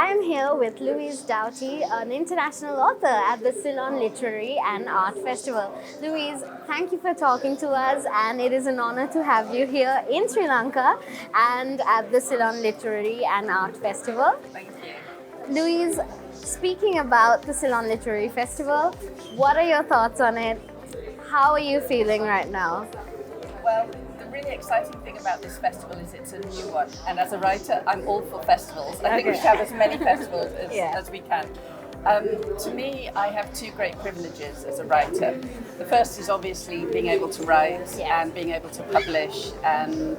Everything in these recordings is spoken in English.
am here with Louise Doughty, an international author at the Ceylon Literary and Art Festival. Louise, thank you for talking to us, and it is an honor to have you here in Sri Lanka and at the Ceylon Literary and Art Festival. Thank you. Louise, speaking about the Ceylon Literary Festival, what are your thoughts on it? How are you feeling right now? Well, the really exciting thing about this festival is it's a new one. And as a writer, I'm all for festivals. I think we should have as many festivals as we can. To me, I have two great privileges as a writer. The first is obviously being able to write and being able to publish and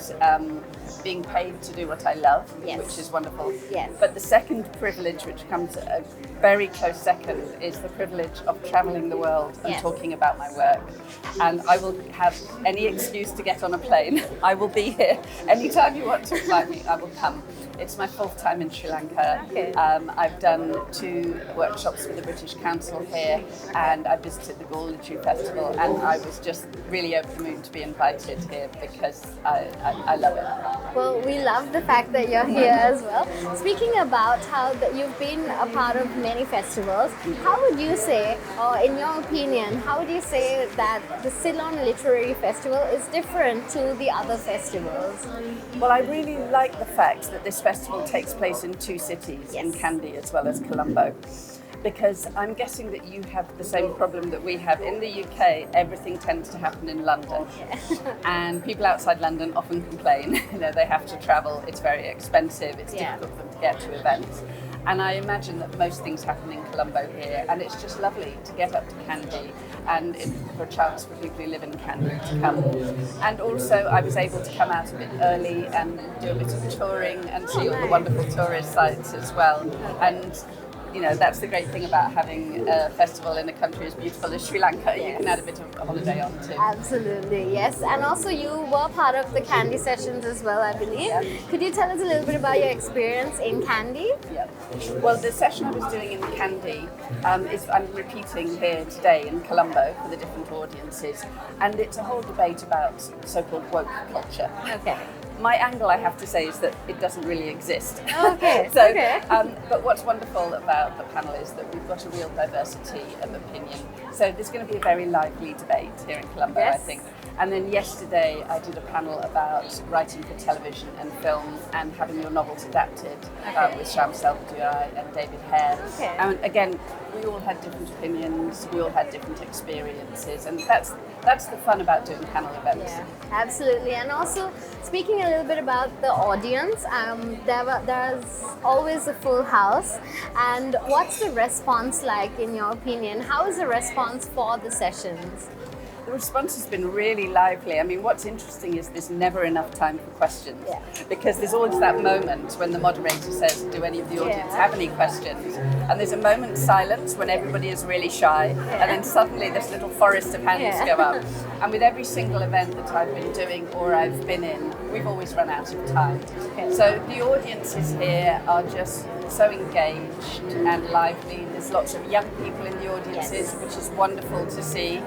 being paid to do what I love, which is wonderful. Yes. But the second privilege, which comes a very close second, is the privilege of traveling the world and talking about my work. And I will have any excuse to get on a plane. I will be here. Anytime you want to invite me, I will come. It's my fourth time in Sri Lanka. Okay. I've done 2 workshops with the British Council here, and I visited the Gaul Literary Festival, and I was just really over the moon to be invited here because I love it. Well, we love the fact that you're here as well. Speaking about how you've been a part of many festivals, how would you say, or in your opinion, how would you say that the Ceylon Literary Festival is different to the other festivals? Well, I really like the fact that this festival takes place in 2 cities, in Kandy as well as Colombo. Because I'm guessing that you have the same problem that we have. In the UK, everything tends to happen in London. And people outside London often complain. They have to travel, it's very expensive, it's difficult for them to get to events. And I imagine that most things happen in Colombo here, and it's just lovely to get up to Kandy and for a chance for people who live in Kandy to come. And also I was able to come out a bit early and do a bit of touring and see all the wonderful tourist sites as well. And that's the great thing about having a festival in a country as beautiful as Sri Lanka. You can add a bit of a holiday on too. Absolutely, yes. And also you were part of the Kandy sessions as well, I believe. Could you tell us a little bit about your experience in Kandy? Yeah. Well, the session I was doing in Kandy I'm repeating here today in Colombo for the different audiences. And it's a whole debate about so-called woke culture. Okay. My angle, I have to say, is that it doesn't really exist. Okay. But what's wonderful about the panel is that we've got a real diversity of opinion. So there's going to be a very lively debate here in Colombo, I think. And then yesterday I did a panel about writing for television and film and having your novels adapted with Sham Selvadurai and David Hare. Okay. And again, we all had different opinions, we all had different experiences, and that's the fun about doing panel events. Yeah, absolutely. And also, speaking a little bit about the audience, there's always a full house. And what's the response like, in your opinion? How is the response for the sessions? The response has been really lively. I mean, what's interesting is there's never enough time for questions. Because there's always that moment when the moderator says, do any of the audience have any questions? And there's a moment's silence when everybody is really shy, and then suddenly this little forest of hands go up. And with every single event that I've been doing or I've been in, we've always run out of time. So the audiences here are just so engaged and lively. There's lots of young people in the audiences, which is wonderful to see.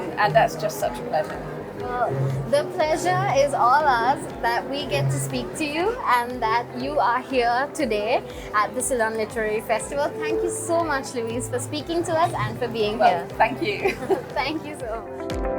And that's just such a pleasure. Well, the pleasure is all ours that we get to speak to you and that you are here today at the Ceylon Literary Festival. Thank you so much, Louise, for speaking to us and for being here. Thank you. Thank you so much.